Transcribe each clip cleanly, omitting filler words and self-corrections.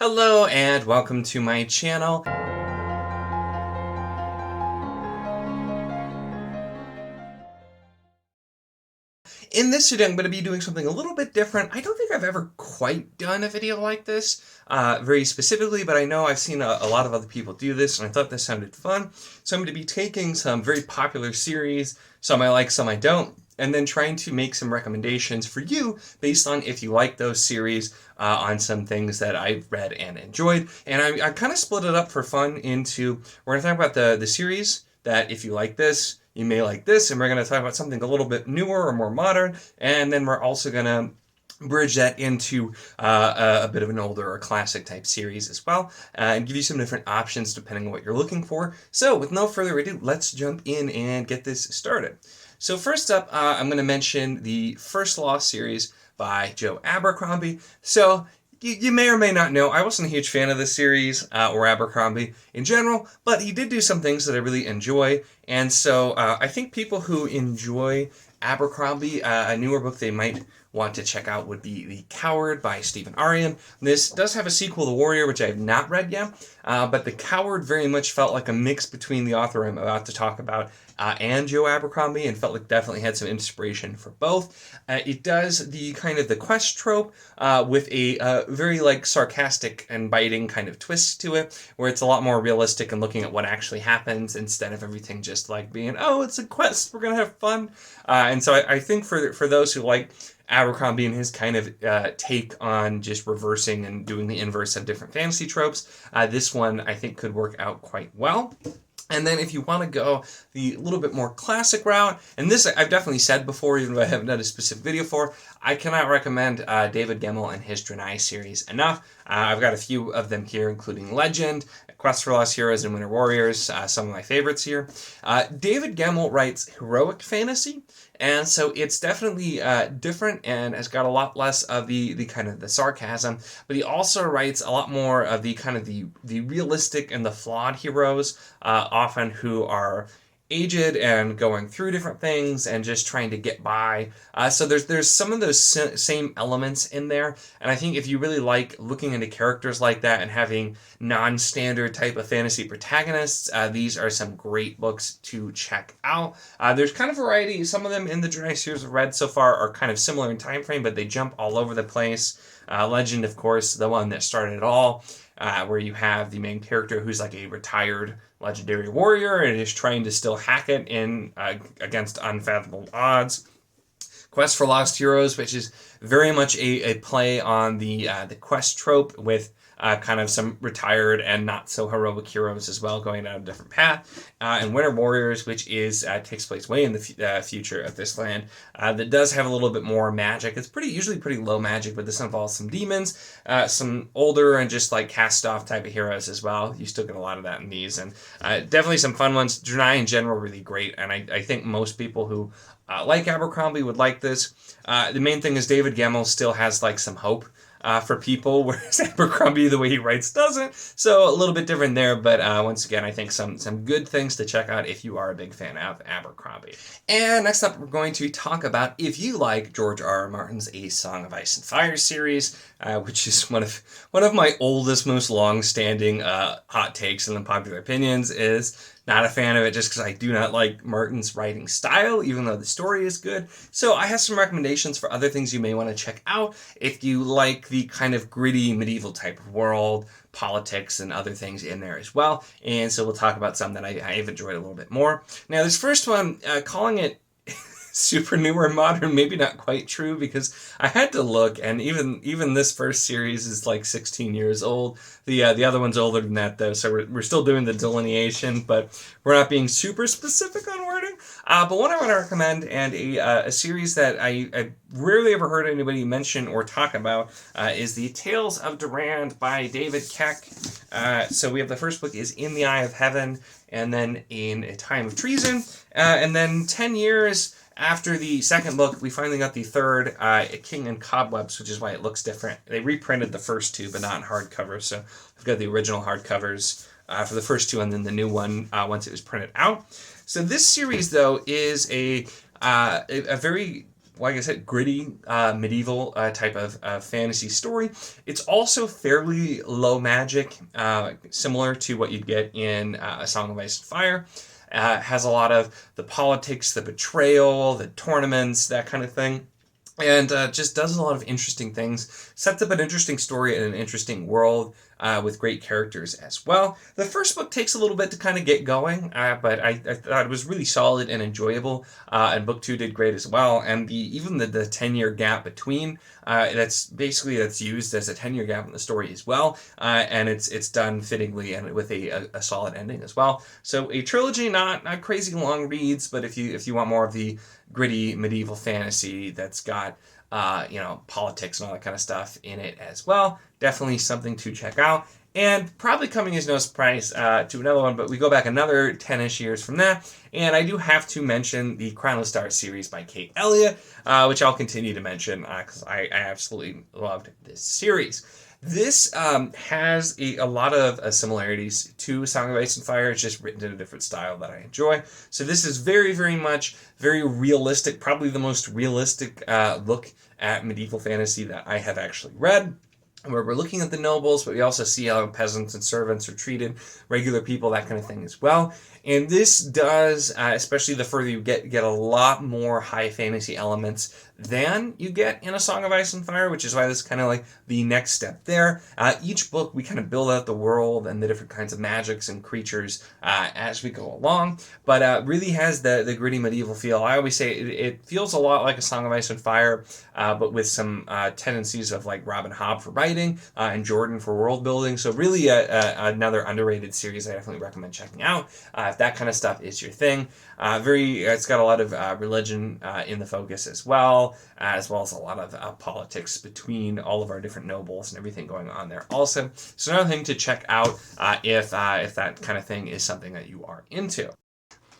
Hello and welcome to my channel. In this video, I'm going to be doing something a little bit different. I don't think I've ever quite done a video like this, very specifically, but I know I've seen a lot of other people do this, and I thought this sounded fun. So I'm going to be taking some very popular series, some I like, some I don't, and then trying to make some recommendations for you based on if you like those series, on some things that I've read and enjoyed. And I kind of split it up for fun into, we're going to talk about the series that if you like this, you may like this, and we're going to talk about something a little bit newer or more modern, and then we're also going to bridge that into a bit of an older or classic type series as well, and give you some different options depending on what you're looking for. So with no further ado, let's jump in and get this started. So first up, I'm going to mention the First Law series by Joe Abercrombie. So you may or may not know, I wasn't a huge fan of this series, or Abercrombie in general, but he did do some things that I really enjoy, and so I think people who enjoy Abercrombie, a newer book they might want to check out would be The Coward by Stephen Aryan. This does have a sequel, The Warrior, which I have not read yet, but The Coward very much felt like a mix between the author I'm about to talk about and Joe Abercrombie, and felt like definitely had some inspiration for both. It does the kind of the quest trope with a very like sarcastic and biting kind of twist to it, where it's a lot more realistic and looking at what actually happens instead of everything just like being, oh, it's a quest, we're gonna have fun. And so I think for those who like Abercrombie and his kind of take on just reversing and doing the inverse of different fantasy tropes, this one I think could work out quite well. And then if you want to go the little bit more classic route, and this I've definitely said before, even though I haven't done a specific video for, I cannot recommend David Demmel and his Draenei series enough. I've got a few of them here, including Legend, Quest for Lost Heroes, and Winter Warriors, some of my favorites here. David Demmel writes heroic fantasy, and so it's definitely different and has got a lot less of the kind of the sarcasm, but he also writes a lot more of the kind of the realistic and the flawed heroes, often who are aged and going through different things and just trying to get by. So there's some of those same elements in there, and I think if you really like looking into characters like that and having non-standard type of fantasy protagonists, these are some great books to check out. There's kind of variety. Some of them in the Draenei series I've read so far are kind of similar in time frame, but they jump all over the place. Legend, of course, the one that started it all, where you have the main character who's like a retired legendary warrior and is trying to still hack it in against unfathomable odds. Quest for Lost Heroes, which is very much a play on the quest trope with kind of some retired and not so heroic heroes as well, going down a different path. And Winter Warriors, which is takes place way in the future of this land, that does have a little bit more magic. It's usually pretty low magic, but this involves some demons, some older and just like cast off type of heroes as well. You still get a lot of that in these, and definitely some fun ones. Draenei in general really great, and I think most people who like Abercrombie would like this. The main thing is David Demmel still has like some hope for people, whereas Abercrombie, the way he writes, doesn't. So a little bit different there, but once again, I think some good things to check out if you are a big fan of Abercrombie. And next up, we're going to talk about if you like George R.R. Martin's A Song of Ice and Fire series, which is one of my oldest, most long-standing hot takes and unpopular opinions. Is not a fan of it just because I do not like Martin's writing style, even though the story is good. So I have some recommendations for other things you may want to check out if you like the kind of gritty medieval type of world, politics, and other things in there as well. And so we'll talk about some that I've enjoyed a little bit more. Now, this first one, calling it super new or modern, maybe not quite true, because I had to look, and even this first series is like 16 years old. The other one's older than that, though, so we're still doing the delineation, but we're not being super specific on wording. But one I want to recommend, and a series that I rarely ever heard anybody mention or talk about, is the Tales of Durand by David Keck. So we have the first book is In the Eye of Heaven, and then In a Time of Treason, and then 10 years after the second book, we finally got the third, King and Cobwebs, which is why it looks different. They reprinted the first two, but not in hardcover, so I've got the original hardcovers for the first two, and then the new one once it was printed out. So this series, though, is a very like I said, gritty medieval type of fantasy story. It's also fairly low magic, similar to what you'd get in A Song of Ice and Fire. Has a lot of the politics, the betrayal, the tournaments, that kind of thing. And just does a lot of interesting things. Sets up an interesting story and an interesting world with great characters as well. The first book takes a little bit to kind of get going, but I thought it was really solid and enjoyable. And book 2 did great as well. And even the 10-year gap between, that's used as a 10-year gap in the story as well. And it's done fittingly and with a solid ending as well. So a trilogy, not crazy long reads, but if you want more of the gritty medieval fantasy that's got politics and all that kind of stuff in it as well, definitely something to check out. And probably coming as no surprise to another one, but we go back another 10-ish years from that, and I do have to mention the Crown of Stars series by Kate Elia, which I'll continue to mention because I absolutely loved this series. This has a lot of similarities to Song of Ice and Fire. It's just written in a different style that I enjoy. So this is very, very much very realistic, probably the most realistic look at medieval fantasy that I have actually read, where we're looking at the nobles, but we also see how peasants and servants are treated, regular people, that kind of thing as well. And this does, especially the further you get a lot more high fantasy elements than you get in A Song of Ice and Fire, which is why this is kind of like the next step there. Each book, we kind of build out the world and the different kinds of magics and creatures as we go along, but really has the gritty medieval feel. I always say it feels a lot like A Song of Ice and Fire, but with some tendencies of like Robin Hobb for writing and Jordan for world building. So really another underrated series I definitely recommend checking out if that kind of stuff is your thing. It's got a lot of religion in the focus as well as a lot of politics between all of our different nobles and everything going on there also. So another thing to check out if that kind of thing is something that you are into.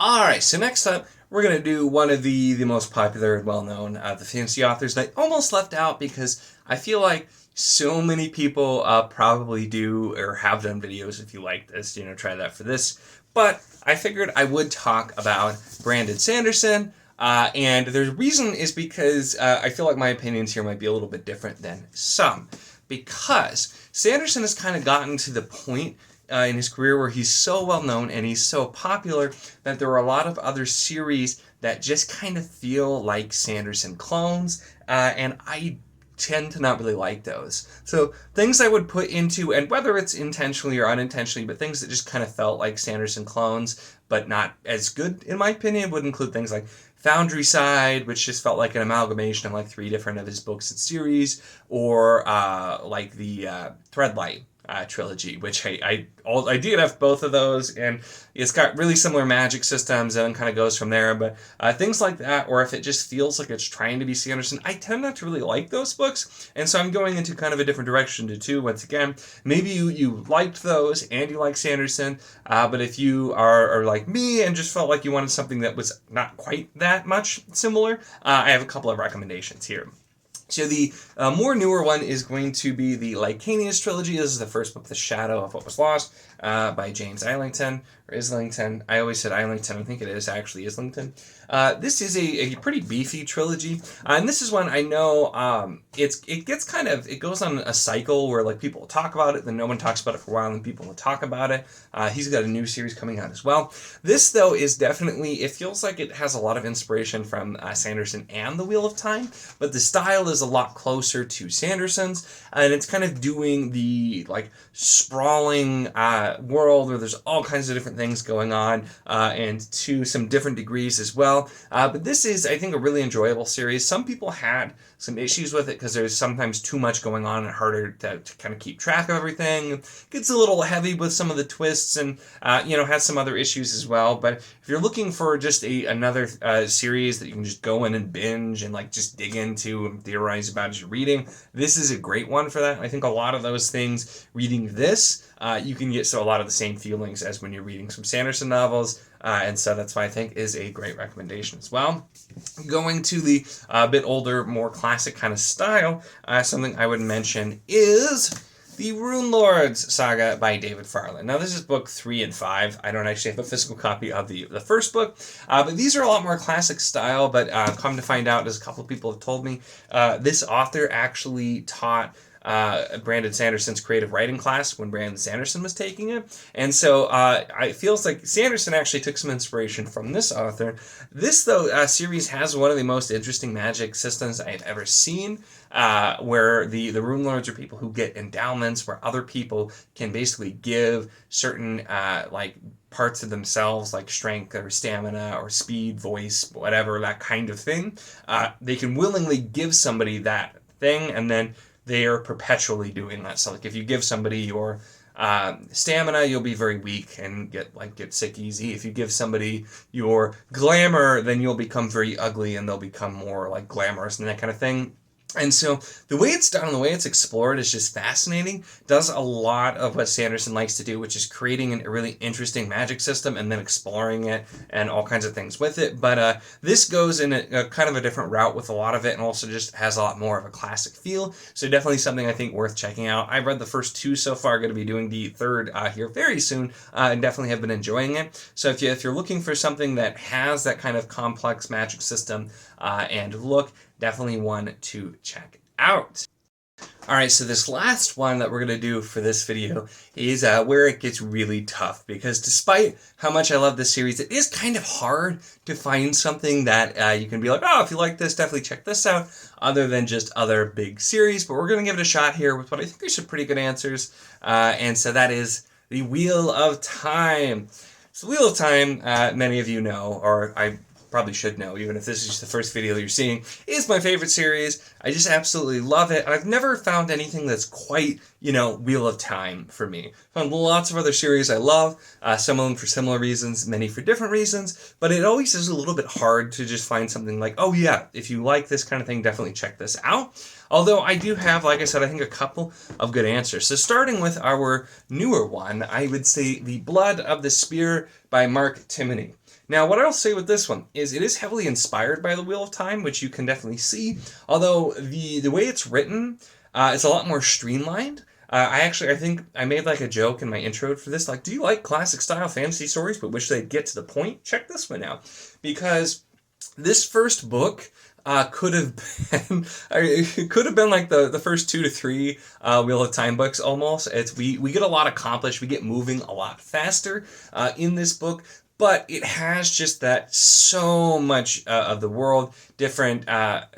Alright, so next up, we're going to do one of the most popular and well-known the fantasy authors that I almost left out because I feel like so many people probably do or have done videos. If you like this, try that for this. But I figured I would talk about Brandon Sanderson, and the reason is because I feel like my opinions here might be a little bit different than some. Because Sanderson has kind of gotten to the point in his career where he's so well known and he's so popular that there are a lot of other series that just kind of feel like Sanderson clones, and I tend to not really like those. So things I would put into, and whether it's intentionally or unintentionally, but things that just kind of felt like Sanderson clones, but not as good in my opinion, would include things like Foundry Side, which just felt like an amalgamation of like 3 different of his books and series, or like the Threadlight trilogy, which I did have both of those, and it's got really similar magic systems and kind of goes from there. But things like that, or if it just feels like it's trying to be Sanderson, I tend not to really like those books, and so I'm going into kind of a different direction to two. Once again, maybe you liked those and you like Sanderson, but if you are like me and just felt like you wanted something that was not quite that much similar, I have a couple of recommendations here. So the more newer one is going to be the Lycanius trilogy. This is the first book, The Shadow of What Was Lost, by James Islington, or Islington. I always said Islington. I think it is actually Islington. This is a pretty beefy trilogy, and this is one I know it goes on a cycle where like people will talk about it, then no one talks about it for a while, and then people will talk about it. He's got a new series coming out as well. This though is definitely, it feels like it has a lot of inspiration from Sanderson and The Wheel of Time, but the style is a lot closer to Sanderson's, and it's kind of doing the like sprawling world where there's all kinds of different things going on, and to some different degrees as well. But this is, I think, a really enjoyable series. Some people had some issues with it because there's sometimes too much going on and harder to kind of keep track of everything. It gets a little heavy with some of the twists and, has some other issues as well. But if you're looking for just another series that you can just go in and binge and like just dig into and theorize about as you're reading, this is a great one for that. I think a lot of those things, reading this, you can get a lot of the same feelings as when you're reading some Sanderson novels, and so that's why I think is a great recommendation as well. Going to the bit older, more classic kind of style, something I would mention is The Rune Lords Saga by David Farley. Now, this is book 3 and 5. I don't actually have a physical copy of the first book, but these are a lot more classic style, but come to find out, as a couple of people have told me, this author actually taught Brandon Sanderson's creative writing class when Brandon Sanderson was taking it. And so it feels like Sanderson actually took some inspiration from this author. This, though, series has one of the most interesting magic systems I've ever seen, where the Rune Lords are people who get endowments where other people can basically give certain like parts of themselves, like strength or stamina or speed, voice, whatever, that kind of thing. They can willingly give somebody that thing, and then they are perpetually doing that. So, like, if you give somebody your stamina, you'll be very weak and get sick easy. If you give somebody your glamour, then you'll become very ugly and they'll become more like glamorous and that kind of thing. And so the way it's done and the way it's explored is just fascinating. Does a lot of what Sanderson likes to do, which is creating a really interesting magic system and then exploring it and all kinds of things with it. But this goes in a kind of a different route with a lot of it, and also just has a lot more of a classic feel. So definitely something I think worth checking out. I've read the first 2 so far, going to be doing the third here very soon, and definitely have been enjoying it. So if you're looking for something that has that kind of complex magic system and look, definitely one to check out. Alright, so this last one that we're going to do for this video is where it gets really tough, because despite how much I love this series, it is kind of hard to find something that you can be like, oh, if you like this, definitely check this out, other than just other big series. But we're going to give it a shot here with what I think are some pretty good answers, and so that is the Wheel of Time. So Wheel of Time, many of you know, or I probably should know, even if this is just the first video you're seeing, is my favorite series. I just absolutely love it. I've never found anything that's quite, Wheel of Time for me. Found lots of other series I love, some of them for similar reasons, many for different reasons, but it always is a little bit hard to just find something like, oh yeah, if you like this kind of thing, definitely check this out. Although I do have, like I said, I think a couple of good answers. So starting with our newer one, I would say The Blood of the Spear by Mark Timoney. Now, what I'll say with this one is it is heavily inspired by the Wheel of Time, which you can definitely see, although the way it's written, it's a lot more streamlined. I think I made like a joke in my intro for this, like, do you like classic style fantasy stories but wish they'd get to the point? Check this one out, because this first book could have been it could have been like the first 2 to 3 Wheel of Time books almost. We get a lot accomplished, we get moving a lot faster in this book. But it has just that so much of the world, different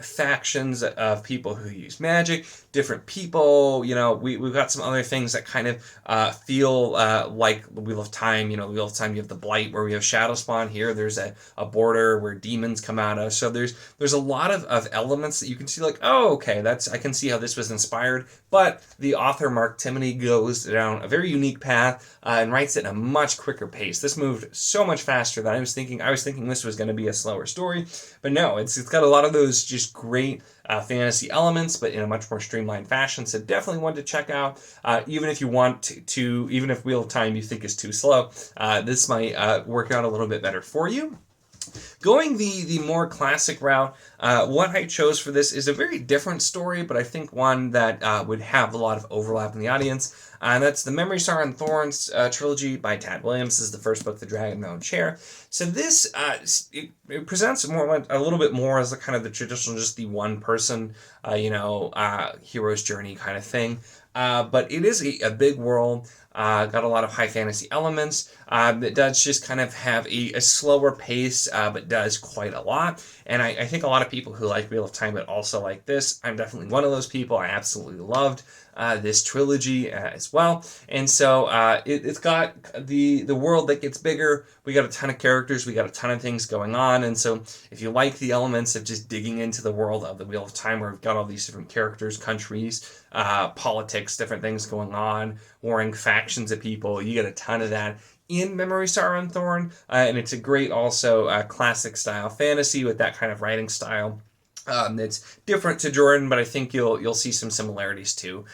factions of people who use magic, different people, we've got some other things that kind of feel like the Wheel of Time. The Wheel of Time, you have the Blight, where we have Shadow Spawn. Here there's a border where demons come out of. So there's a lot of elements that you can see, like, oh, okay, I can see how this was inspired. But the author, Mark Timoney, goes down a very unique path and writes it in a much quicker pace. This moved so much faster than I was thinking. I was thinking this was going to be a slower story, but no, it's got a lot of those just great fantasy elements, but in a much more streamlined fashion. So definitely one to check out, even if you want to, even if Wheel of Time you think is too slow, this might work out a little bit better for you. Going the more classic route, what I chose for this is a very different story, but I think one that would have a lot of overlap in the audience. And that's the Memory, Sorrow, and Thorns trilogy by Tad Williams. This is the first book, The Dragon Mountain Chair. So this, it presents a little bit more as kind of the traditional, just the one person, hero's journey kind of thing. But it is a big world, got a lot of high fantasy elements, that does just kind of have a slower pace, but does quite a lot. And I think a lot of people who like Wheel of Time but also like this, I'm definitely one of those people. I absolutely loved this trilogy as well. And so it's got the world that gets bigger. We got a ton of characters. We got a ton of things going on. And so if you like the elements of just digging into the world of the Wheel of Time, where we've got all these different characters, countries, politics, different things going on, warring factions of people, you get a ton of that in Memory, Sorrow, and Thorn. And it's a great also classic style fantasy with that kind of writing style. It's different to Jordan, but I think you'll see some similarities too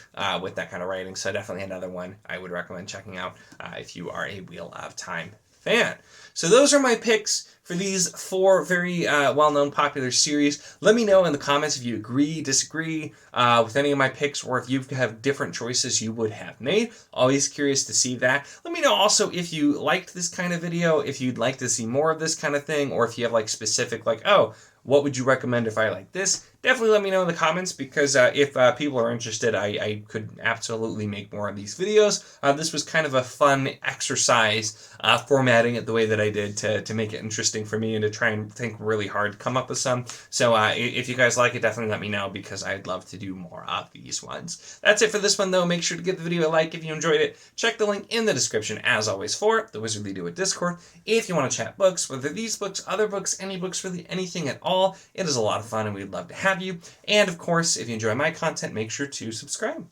with that kind of writing. So definitely another one I would recommend checking out if you are a Wheel of Time fan. So those are my picks for these 4 very well-known popular series. Let me know in the comments if you agree, disagree with any of my picks, or if you have different choices you would have made. Always curious to see that. Let me know also if you liked this kind of video, if you'd like to see more of this kind of thing, or if you have like specific, like, oh, what would you recommend if I like this? Definitely let me know in the comments, because if people are interested, I could absolutely make more of these videos. This was kind of a fun exercise, formatting it the way that I did to make it interesting for me and to try and think really hard to come up with some. So if you guys like it, definitely let me know, because I'd love to do more of these ones. That's it for this one, though. Make sure to give the video a like if you enjoyed it. Check the link in the description, as always, for the Wizardly Do It Discord. If you want to chat books, whether these books, other books, any books, really anything at all, it is a lot of fun and we'd love to have you. And of course, if you enjoy my content, make sure to subscribe.